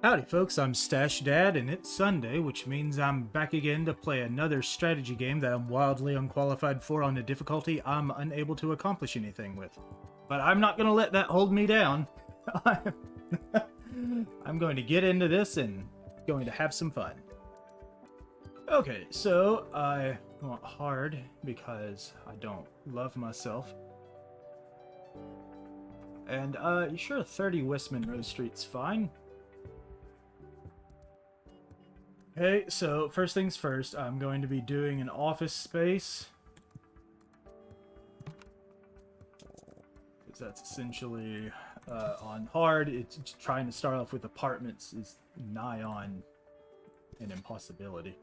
Howdy folks, I'm StacheDad and it's Sunday, which means I'm back again to play another strategy game that I'm wildly unqualified for on a difficulty I'm unable to accomplish anything with. But I'm not going to let that hold me down. I'm going to get into this and going to have some fun. Okay, so I want hard because I don't love myself. And sure, 30 West Monroe Street's fine. Okay, so first things first, I'm going to be doing an office space. Because that's essentially on hard. It's trying to start off with apartments is nigh on an impossibility.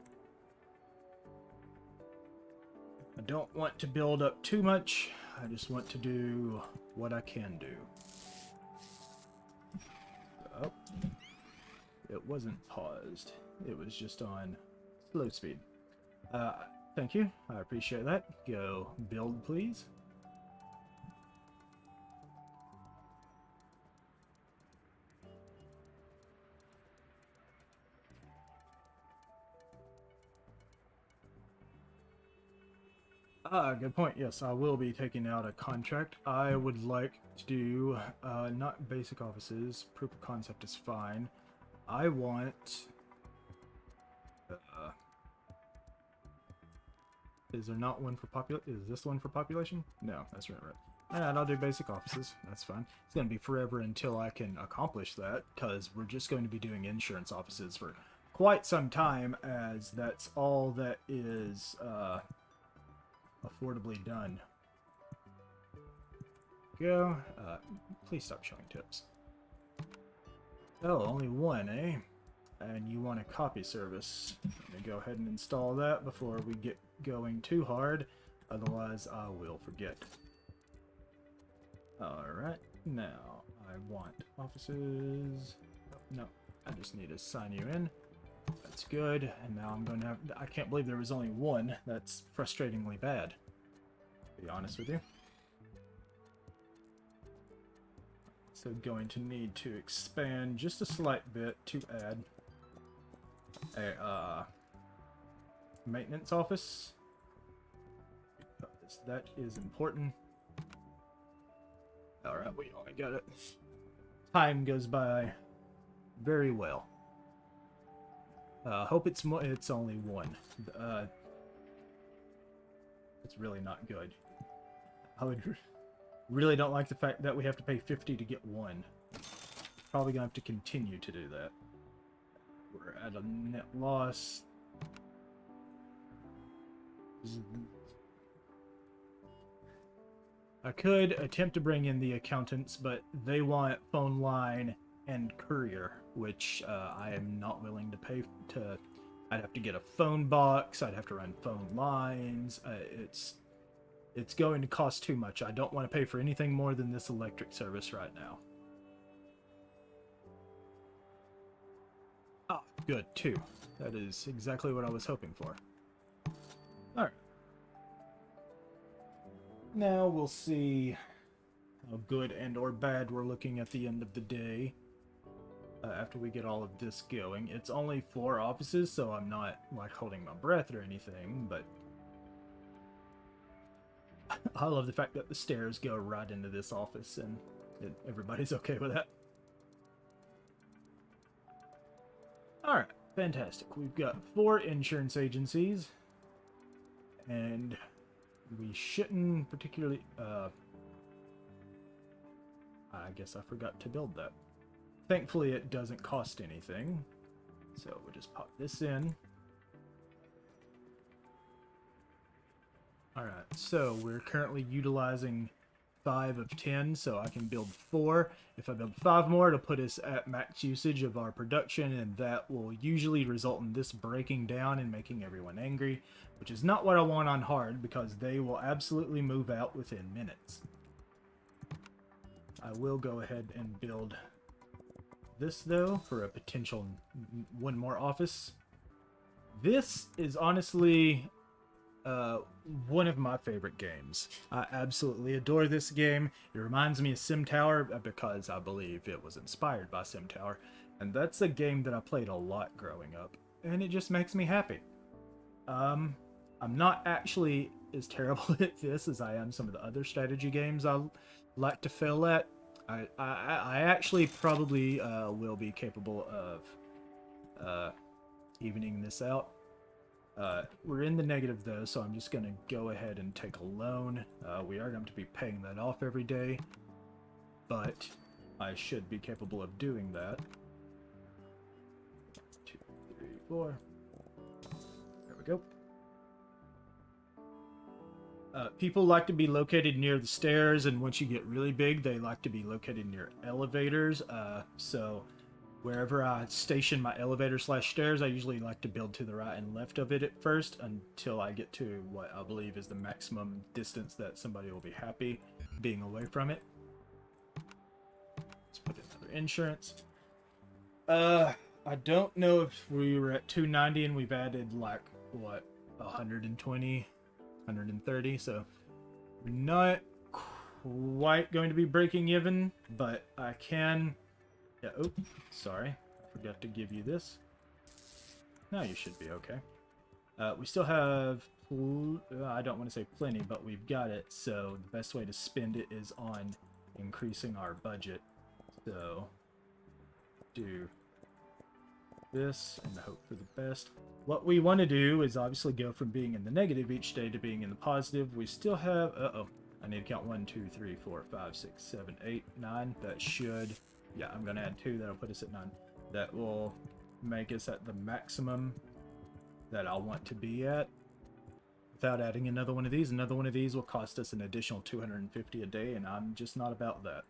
I don't want to build up too much. I just want to do what I can do. Oh, it wasn't paused. It was just on slow speed. Thank you. I appreciate that. Go build, please. Good point. Yes, I will be taking out a contract. I would like to do, not basic offices. Proof of concept is fine. I want... is there not one for is this one for population? No, that's right. And I'll do basic offices. That's fine. It's going to be forever until I can accomplish that, because we're just going to be doing insurance offices for quite some time, as that's all that is affordably done. Go. Please stop showing tips. Oh, only one, eh? And you want a copy service. Let me go ahead and install that before we get going too hard. Otherwise, I will forget. Alright, now I want offices. No, I just need to sign you in. That's good. And now I'm going to have... I can't believe there was only one. That's frustratingly bad, to be honest with you. So going to need to expand just a slight bit to add a maintenance office. That is important. Alright, we only got it. Time goes by very well. Hope it's only one. It's really not good. I would really don't like the fact that we have to pay 50 to get one. Probably gonna have to continue to do that. We're at a net loss. I could attempt to bring in the accountants, but they want phone line and courier, which I am not willing to pay to. I'd have to get a phone box. I'd have to run phone lines. It's going to cost too much. I don't want to pay for anything more than this electric service right now. Ah, good, 2. That is exactly what I was hoping for. Alright. Now we'll see how good and or bad we're looking at the end of the day. After we get all of this going. It's only 4 offices, so I'm not like holding my breath or anything, but I love the fact that the stairs go right into this office and everybody's okay with that. Alright, fantastic. We've got 4 insurance agencies, and we shouldn't particularly... I guess I forgot to build that. Thankfully, it doesn't cost anything, so we'll just pop this in. Alright, so we're currently utilizing 5 of 10, so I can build 4. If I build 5 more, it'll put us at max usage of our production, and that will usually result in this breaking down and making everyone angry, which is not what I want on hard, because they will absolutely move out within minutes. I will go ahead and build this, though, for a potential 1 more office. This is honestly one of my favorite games. I absolutely adore this game. It reminds me of Sim Tower because I believe it was inspired by Sim Tower. And that's a game that I played a lot growing up, and it just makes me happy. I'm not actually as terrible at this as I am some of the other strategy games I like to fail at. I actually probably will be capable of evening this out. We're in the negative though, so I'm just going to go ahead and take a loan. We are going to be paying that off every day, but I should be capable of doing that. 2, 3, 4. There we go. People like to be located near the stairs, and once you get really big, they like to be located near elevators. So wherever I station my elevator slash stairs, I usually like to build to the right and left of it at first until I get to what I believe is the maximum distance that somebody will be happy being away from it. Let's put in another insurance. I don't know if we were at 290 and we've added like, what, 120, 130, so we're not quite going to be breaking even, but I can... Yeah, oh, sorry. I forgot to give you this. Now you should be okay. We still have... I don't want to say plenty, but we've got it, so the best way to spend it is on increasing our budget. So, do this and hope for the best. What we want to do is obviously go from being in the negative each day to being in the positive. We still have... I need to count 1, 2, 3, 4, 5, 6, 7, 8, 9. That should... Yeah, I'm going to add 2. That'll put us at 9. That will make us at the maximum that I want to be at without adding another one of these. Another one of these will cost us an additional 250 a day, and I'm just not about that.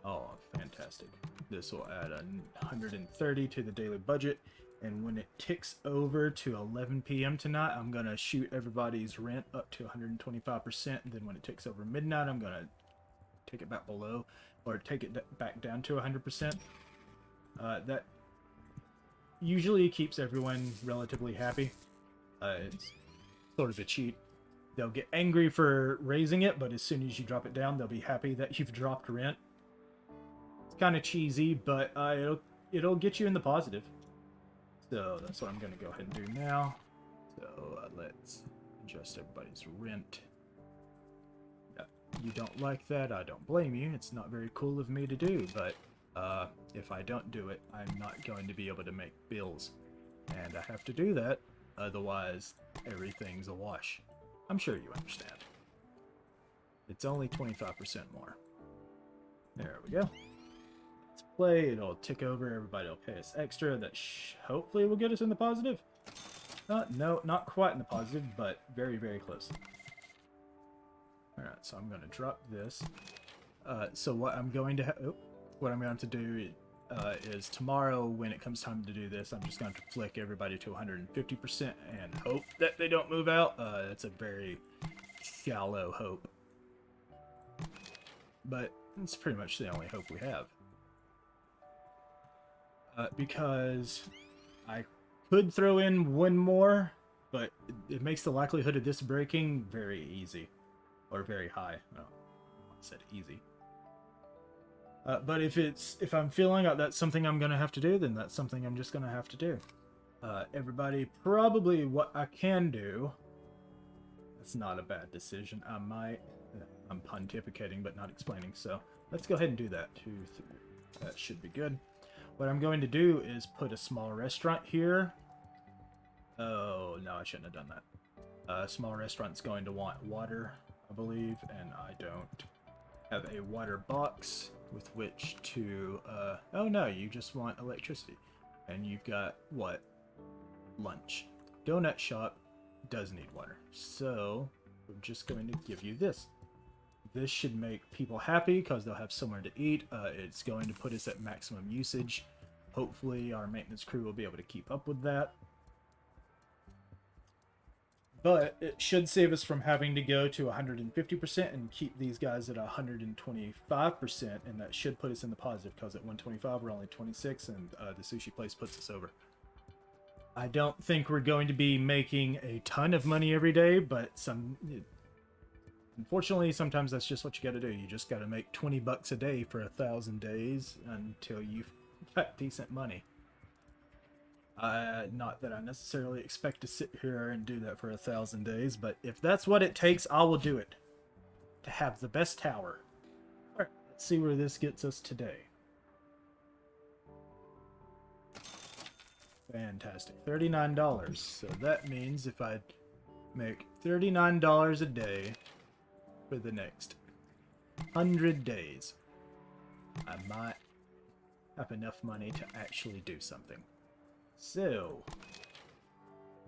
Oh, fantastic. This will add 130 to the daily budget, and when it ticks over to 11 p.m. tonight, I'm going to shoot everybody's rent up to 125%, and then when it ticks over midnight, I'm going to take it back below, or take it back down to 100%. That usually keeps everyone relatively happy. It's sort of a cheat. They'll get angry for raising it, but as soon as you drop it down, they'll be happy that you've dropped rent. It's kind of cheesy, but it'll get you in the positive. So that's what I'm going to go ahead and do now. So let's adjust everybody's rent. You don't like that, I don't blame you. It's not very cool of me to do, but if I don't do it, I'm not going to be able to make bills. And I have to do that, otherwise everything's a wash. I'm sure you understand. It's only 25% more. There we go. Let's play, it'll tick over, everybody will pay us extra. That hopefully will get us in the positive. No, not quite in the positive, but very, very close. Alright, so I'm going to drop this. So what I'm going to do is tomorrow when it comes time to do this, I'm just going to flick everybody to 150% and hope that they don't move out. It's a very shallow hope. But it's pretty much the only hope we have. Because I could throw in one more, but it makes the likelihood of this breaking very easy. Or very high. No, I said easy. But if I'm feeling like that's something I'm going to have to do, then that's something I'm just going to have to do. Everybody, probably what I can do... It's not a bad decision. I'm pontificating, but not explaining. So let's go ahead and do that. 2, 3. That should be good. What I'm going to do is put a small restaurant here. Oh, no, I shouldn't have done that. Small restaurant's going to want water, I believe, and I don't have a water box with which to, oh no, you just want electricity. And you've got, what? Lunch. Donut shop does need water. So, we're just going to give you this. This should make people happy because they'll have somewhere to eat. It's going to put us at maximum usage. Hopefully our maintenance crew will be able to keep up with that. But it should save us from having to go to 150% and keep these guys at 125%, and that should put us in the positive because at 125 we're only 26, and the sushi place puts us over. I don't think we're going to be making a ton of money every day, but Unfortunately, sometimes that's just what you gotta do. You just gotta make 20 bucks a day for 1,000 days until you've got decent money. Not that I necessarily expect to sit here and do that for 1,000 days, but if that's what it takes, I will do it. To have the best tower. Alright, let's see where this gets us today. Fantastic. $39. So that means if I make $39 a day for the next 100 days, I might have enough money to actually do something. So,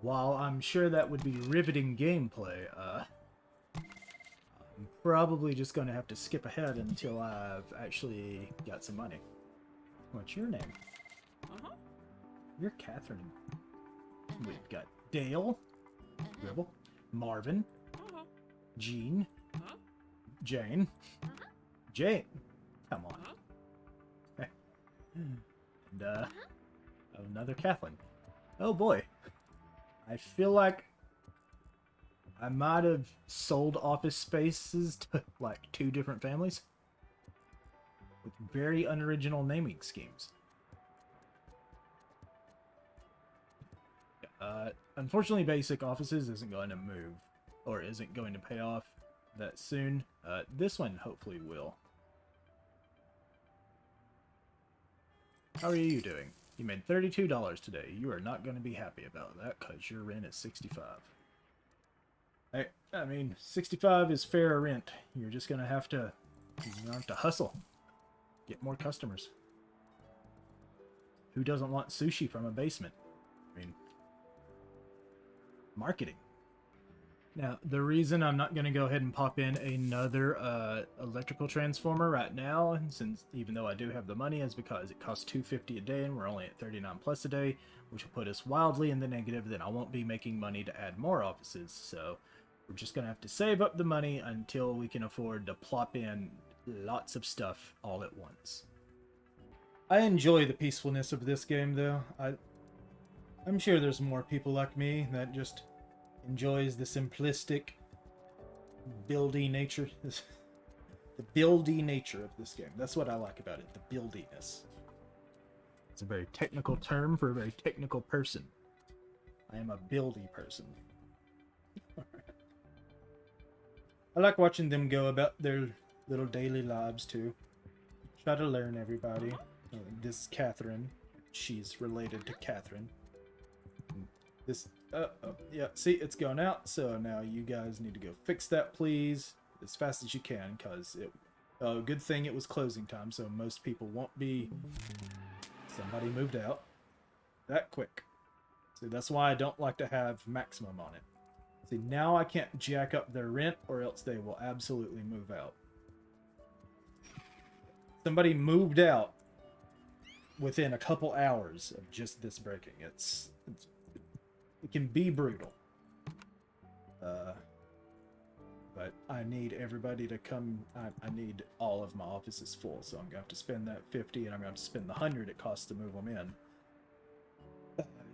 while I'm sure that would be riveting gameplay, I'm probably just going to have to skip ahead until I've actually got some money. What's your name? You're Catherine. We've got Dale, Rebel, Marvin, Jean, Jane, Jane. Come on. And, another Kathleen. Oh boy. I feel like I might have sold office spaces to like 2 different families with very unoriginal naming schemes. Unfortunately, basic offices isn't going to move or isn't going to pay off that soon. This one hopefully will. How are you doing? You made $32 today. You are not going to be happy about that because your rent is $65. I mean, $65 is fair rent. You're just going to have to hustle. Get more customers. Who doesn't want sushi from a basement? I mean, marketing. Now, the reason I'm not going to go ahead and pop in another electrical transformer right now, since even though I do have the money, is because it costs $250 a day and we're only at 39 plus a day, which will put us wildly in the negative. Then I won't be making money to add more offices. So we're just going to have to save up the money until we can afford to plop in lots of stuff all at once. I enjoy the peacefulness of this game, though. I'm sure there's more people like me that just enjoys the simplistic buildy nature. The buildy nature of this game. That's what I like about it, the buildiness. It's a very technical term for a very technical person. I am a buildy person. I like watching them go about their little daily lives too. Try to learn everybody. This is Catherine. She's related to Catherine. This, yeah, see, it's going out, so now you guys need to go fix that, please, as fast as you can, because good thing it was closing time, so most people won't be, somebody moved out that quick. See, that's why I don't like to have maximum on it. See, now I can't jack up their rent, or else they will absolutely move out. Somebody moved out within a couple hours of just this breaking. It can be brutal. But I need everybody to come. I need all of my offices full, so I'm going to have to spend that 50 and I'm going to have to spend the 100 it costs to move them in.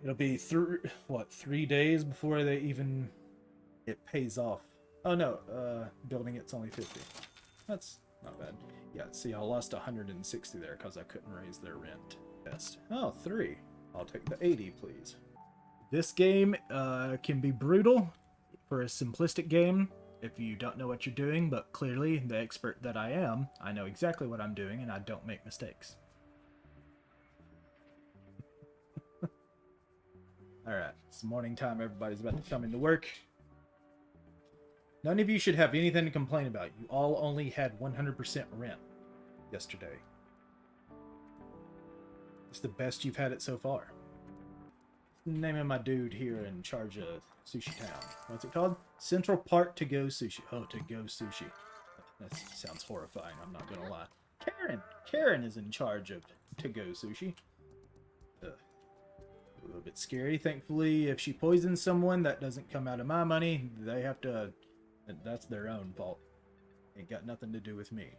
It'll be 3 days before it pays off. Oh no, building it's only 50. That's not bad. Yeah, see, I lost 160 there because I couldn't raise their rent. Best. Oh, 3. I'll take the 80, please. This game can be brutal for a simplistic game if you don't know what you're doing, but clearly, the expert that I am, I know exactly what I'm doing and I don't make mistakes. Alright, it's morning time, everybody's about to come into work. None of you should have anything to complain about. You all only had 100% rent yesterday. It's the best you've had it so far. Name of my dude here in charge of Sushi Town. What's it called? Central Park To Go Sushi. Oh, To Go Sushi. That sounds horrifying, I'm not gonna lie. Karen is in charge of To Go Sushi. A little bit scary. Thankfully, if she poisons someone, that doesn't come out of my money. They have to... That's their own fault. Ain't got nothing to do with me.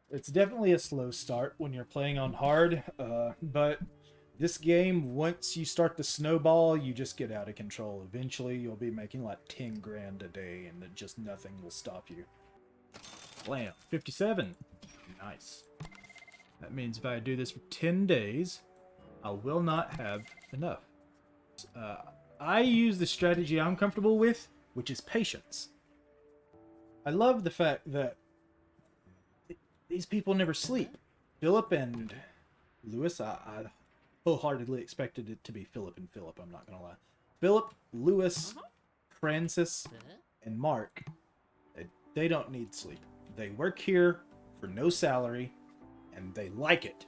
It's definitely a slow start when you're playing on hard, but This game, once you start to snowball, you just get out of control. Eventually, you'll be making like 10 grand a day, and then just nothing will stop you. Blam. 57. Nice. That means if I do this for 10 days, I will not have enough. I use the strategy I'm comfortable with, which is patience. I love the fact that these people never sleep. Philip and Lewis, I wholeheartedly expected it to be Philip and Philip, I'm not gonna lie. Philip, Lewis, Francis, and Mark, they don't need sleep. They work here for no salary, and they like it.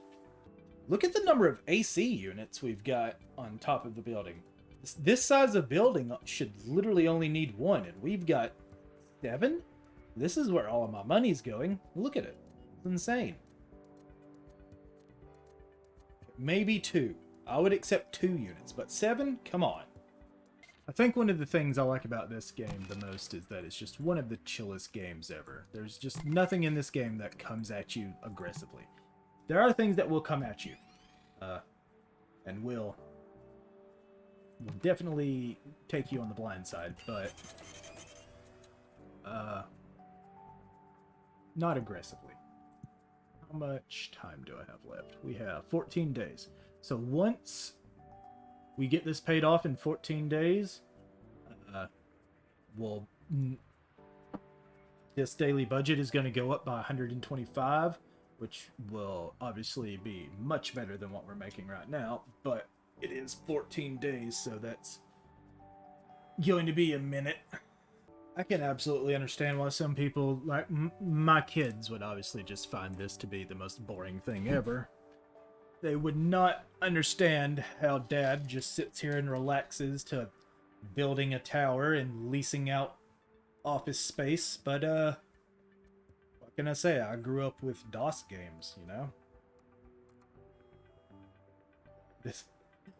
Look at the number of AC units we've got on top of the building. This size of building should literally only need one, and we've got 7? This is where all of my money's going. Look at it. It's insane. Maybe 2. I would accept 2 units, but 7? Come on. I think one of the things I like about this game the most is that it's just one of the chillest games ever. There's just nothing in this game that comes at you aggressively. There are things that will come at you. And will definitely take you on the blind side, but not aggressively. How much time do I have left? We have 14 days. So once we get this paid off in 14 days, this daily budget is going to go up by 125, which will obviously be much better than what we're making right now, but it is 14 days, so that's going to be a minute. I can absolutely understand why some people, like my kids, would obviously just find this to be the most boring thing ever. They would not understand how Dad just sits here and relaxes to building a tower and leasing out office space, but what can I say? I grew up with DOS games, you know? This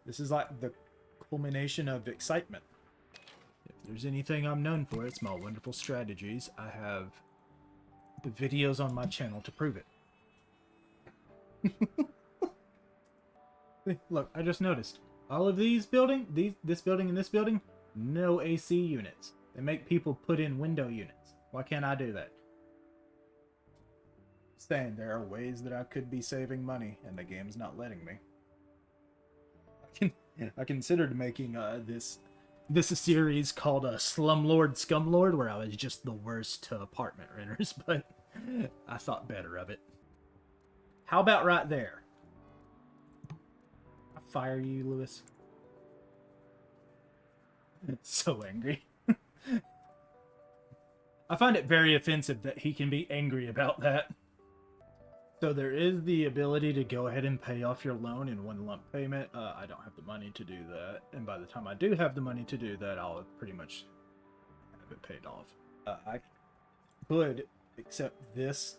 is like the culmination of excitement. If there's anything I'm known for, it's my wonderful strategies. I have the videos on my channel to prove it. Look, I just noticed. All of these buildings, this building and this building, no AC units. They make people put in window units. Why can't I do that? Saying there are ways that I could be saving money, and the game's not letting me. I considered making this a series called Slumlord Scumlord, where I was just the worst to apartment renters, but I thought better of it. How about right there? I fire you, Lewis. So angry. I find it very offensive that he can be angry about that. So there is the ability to go ahead and pay off your loan in one lump payment. I don't have the money to do that, and by the time I do have the money to do that, I'll pretty much have it paid off. I could accept this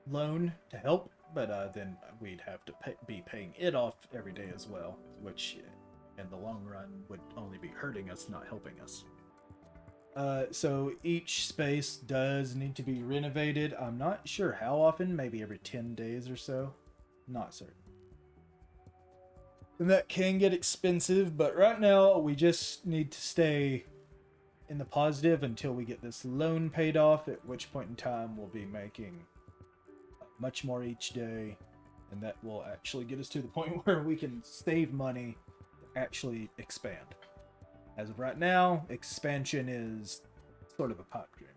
loan to help, but then we'd have to be paying it off every day as well, which in the long run would only be hurting us, not helping us. So each space does need to be renovated. I'm not sure how often, maybe every 10 days or so. Not certain. And that can get expensive, but right now we just need to stay in the positive until we get this loan paid off, at which point in time we'll be making much more each day, and that will actually get us to the point where we can save money to actually expand. As of right now, expansion is sort of a pipe dream.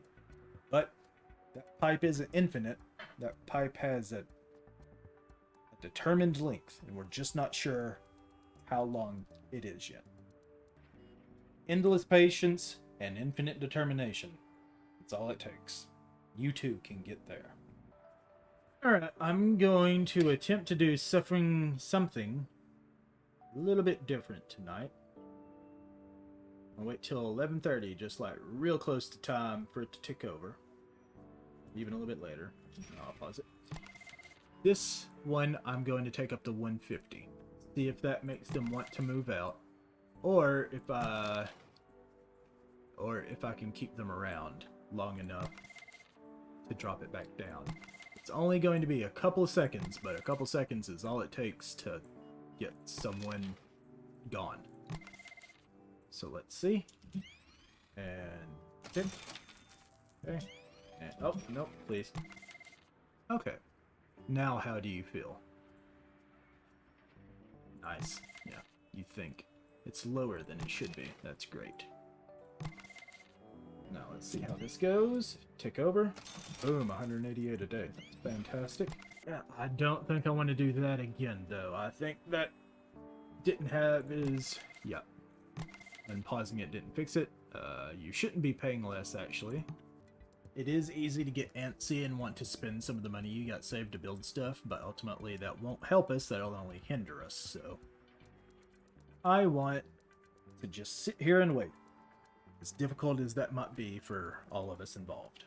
But that pipe isn't infinite. That pipe has a determined length, and we're just not sure how long it is yet. Endless patience and infinite determination. That's all it takes. You too can get there. Alright, I'm going to attempt to do something a little bit different tonight. I'll wait till 11:30, just like real close to time for it to tick over. Even a little bit later. I'll pause it. This one I'm going to take up to 150. See if that makes them want to move out. Or if I can keep them around long enough to drop it back down. It's only going to be a couple of seconds, but a couple seconds is all it takes to get someone gone. So let's see. And okay. Okay. And, oh, no, please. Okay. Now how do you feel? Nice. Yeah, you think. It's lower than it should be. That's great. Now let's see how this goes. Tick over. Boom, 188 a day. That's fantastic. Yeah, I don't think I want to do that again, though. I think that didn't have is... Yeah. And pausing it didn't fix it. You shouldn't be paying less, actually. It is easy to get antsy and want to spend some of the money you got saved to build stuff, but ultimately that won't help us, that'll only hinder us, so... I want to just sit here and wait. As difficult as that might be for all of us involved.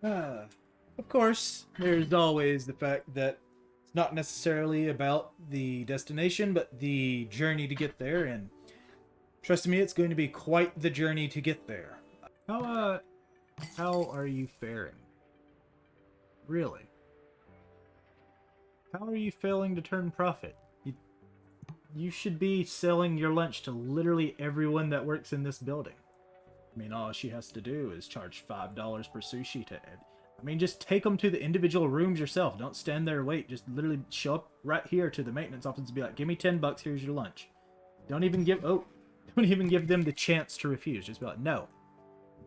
Of course, there's always the fact that it's not necessarily about the destination, but the journey to get there, and trust me, it's going to be quite the journey to get there. How are you faring? Really? How are you failing to turn profit? You should be selling your lunch to literally everyone that works in this building. I mean, all she has to do is charge $5 per sushi to Ed. I mean, just take them to the individual rooms yourself. Don't stand there and wait. Just literally show up right here to the maintenance office and be like, give me 10 bucks, here's your lunch. Don't even give them the chance to refuse. Just be like, no.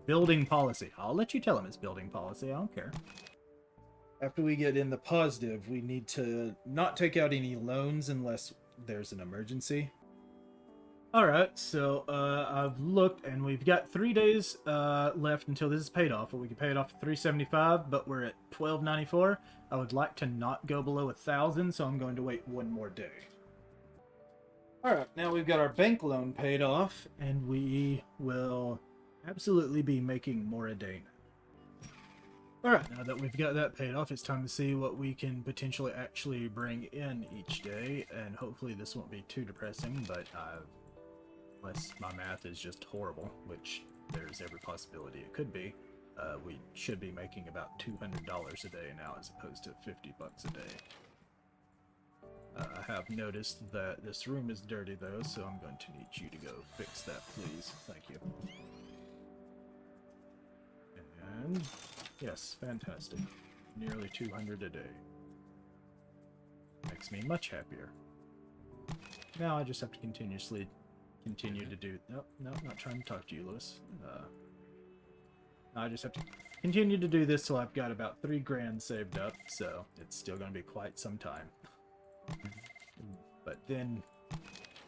Building policy. I'll let you tell them it's building policy. I don't care. After we get in the positive, we need to not take out any loans unless there's an emergency. Alright, so I've looked and we've got 3 days left until this is paid off. We can pay it off at $375, but we're at $12.94. I would like to not go below 1,000, so I'm going to wait one more day. Alright, now we've got our bank loan paid off, and we will absolutely be making more a day now. Alright, now that we've got that paid off, it's time to see what we can potentially actually bring in each day, and hopefully this won't be too depressing, but unless my math is just horrible, which there's every possibility it could be, we should be making about $200 a day now as opposed to 50 bucks a day. I have noticed that this room is dirty though, so I'm going to need you to go fix that, please. Thank you. And yes, fantastic. Nearly 200 a day. Makes me much happier. Now I just have to continue to do... Nope, not trying to talk to you, Lewis. I just have to continue to do this till I've got about 3 grand saved up, so it's still going to be quite some time. But then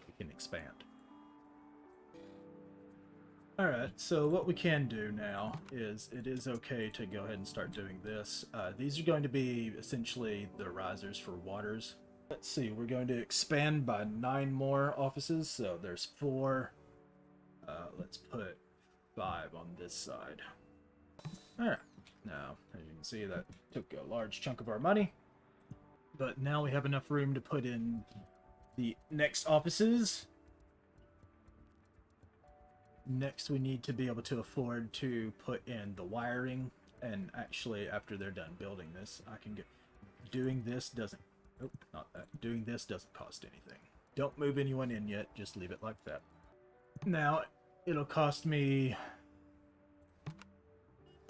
we can expand. Alright, so what we can do now is it is okay to go ahead and start doing this. These are going to be essentially the risers for waters. Let's see, we're going to expand by 9 more offices, so there's 4. Let's put 5 on this side. Alright, now, as you can see, that took a large chunk of our money. But now we have enough room to put in the next offices. Next, we need to be able to afford to put in the wiring. And actually, after they're done building this, I can get... Doing this doesn't... Nope, not that. Doing this doesn't cost anything. Don't move anyone in yet, just leave it like that. Now, it'll cost me...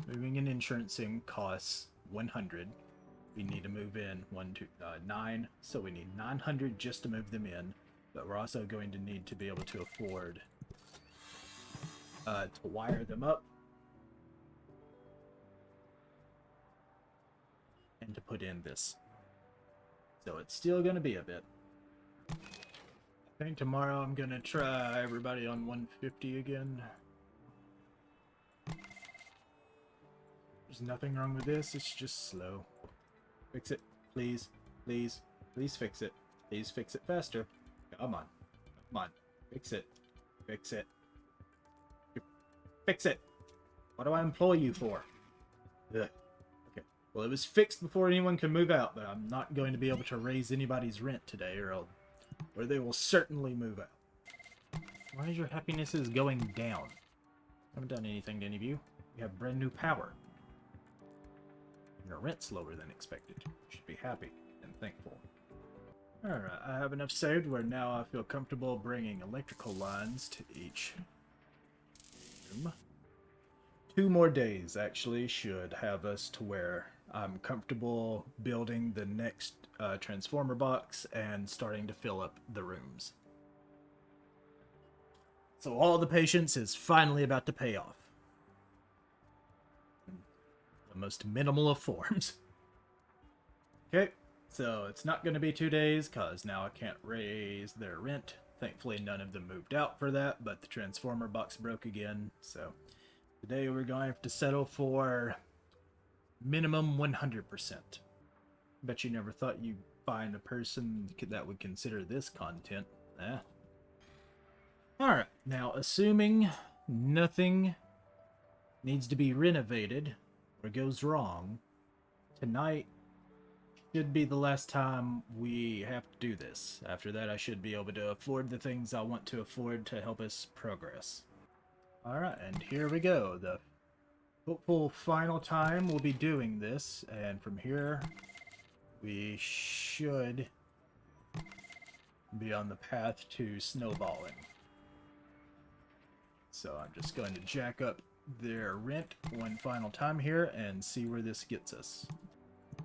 Moving and insurancing costs 100. We need to move in 9, so we need 900 just to move them in. But we're also going to need to be able to afford to wire them up and to put in this. So it's still going to be a bit. I think tomorrow I'm going to try everybody on 150 again. There's nothing wrong with this, it's just slow. Fix it, please, please, please fix it. Please fix it faster. Come on, come on, fix it, fix it. Fix it. What do I employ you for? Ugh. Okay. Well, it was fixed before anyone could move out, but I'm not going to be able to raise anybody's rent today, or they will certainly move out. Why is your happiness going down? I haven't done anything to any of you. You have brand new power. Your rent's lower than expected. You should be happy and thankful. Alright, I have enough saved where now I feel comfortable bringing electrical lines to each room. 2 more days actually should have us to where I'm comfortable building the next transformer box and starting to fill up the rooms. So all the patience is finally about to pay off. The most minimal of forms. Okay, so it's not going to be 2 days because now I can't raise their rent. Thankfully none of them moved out for that, but the transformer box broke again. So today we're going to have to settle for minimum 100%. Bet you never thought you'd find a person that would consider this content. Eh? Alright, now assuming nothing needs to be renovated or goes wrong, tonight should be the last time we have to do this. After that, I should be able to afford the things I want to afford to help us progress. Alright, and here we go. The hopeful final time we'll be doing this, and from here we should be on the path to snowballing. So I'm just going to jack up their rent one final time here and see where this gets us.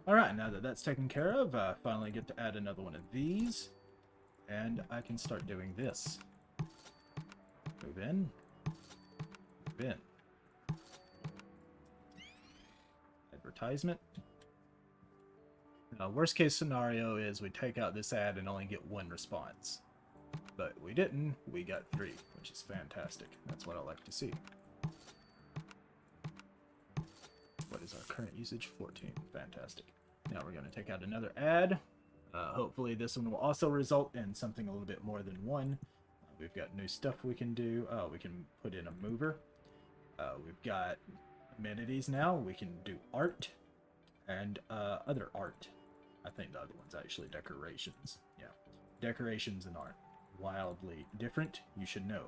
Alright, now that that's taken care of, I finally get to add another one of these, and I can start doing this. Move in. Move in. Advertisement. Now, worst case scenario is we take out this ad and only get 1 response. But we didn't, we got 3, which is fantastic. That's what I like to see. What is our current usage? 14. Fantastic. Now we're going to take out another ad. Hopefully this one will also result in something a little bit more than 1. We've got new stuff we can do. We can put in a mover. We've got amenities now. We can do art and other art. I think the other one's actually decorations. Yeah, decorations and art. Wildly different, you should know.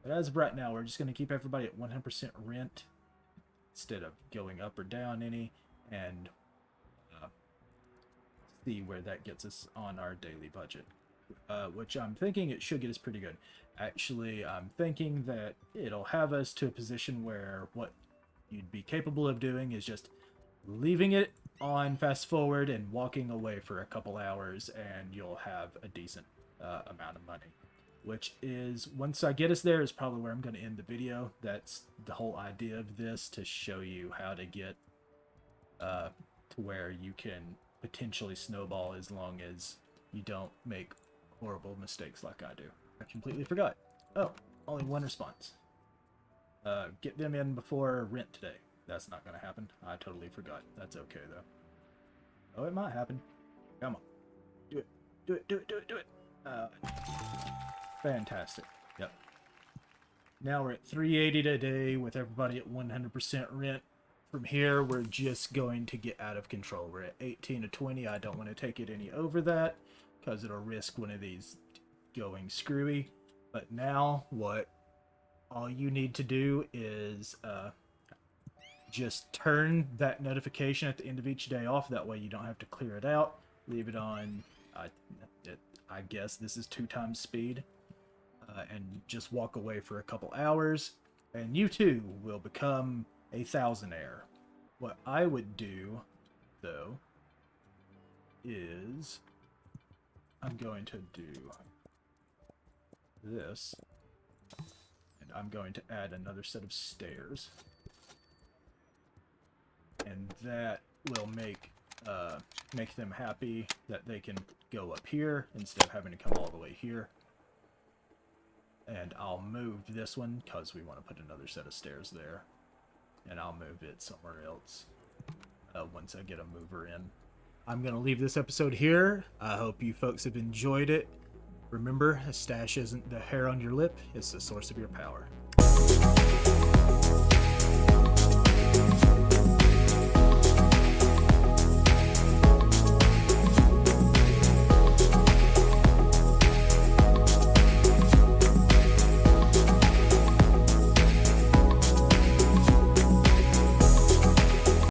But as of right now, we're just going to keep everybody at 100% rent instead of going up or down any, and see where that gets us on our daily budget. Which I'm thinking it should get us pretty good. Actually, I'm thinking that it'll have us to a position where what you'd be capable of doing is just leaving it on fast forward and walking away for a couple hours, and you'll have a decent amount of money. Which is, once I get us there, is probably where I'm going to end the video. That's the whole idea of this, to show you how to get to where you can potentially snowball as long as you don't make horrible mistakes like I do. I completely forgot. Oh, only 1 response. Get them in before rent today. That's not going to happen. I totally forgot. That's okay, though. Oh, it might happen. Come on. Do it. Do it, do it, do it, do it. Fantastic. Yep. Now we're at $380 a day with everybody at 100% rent. From here, we're just going to get out of control. We're at 18 to 20. I don't want to take it any over that because it'll risk one of these going screwy. But now, what all you need to do is just turn that notification at the end of each day off. That way you don't have to clear it out. Leave it on, I guess this is 2 times speed. And just walk away for a couple hours. And you too will become a thousandaire. What I would do, though, is I'm going to do this, and I'm going to add another set of stairs, and that will make them happy that they can go up here instead of having to come all the way here. And I'll move this one because we want to put another set of stairs there. And I'll move it somewhere else once I get a mover in. I'm going to leave this episode here. I hope you folks have enjoyed it. Remember, a stash isn't the hair on your lip, it's the source of your power.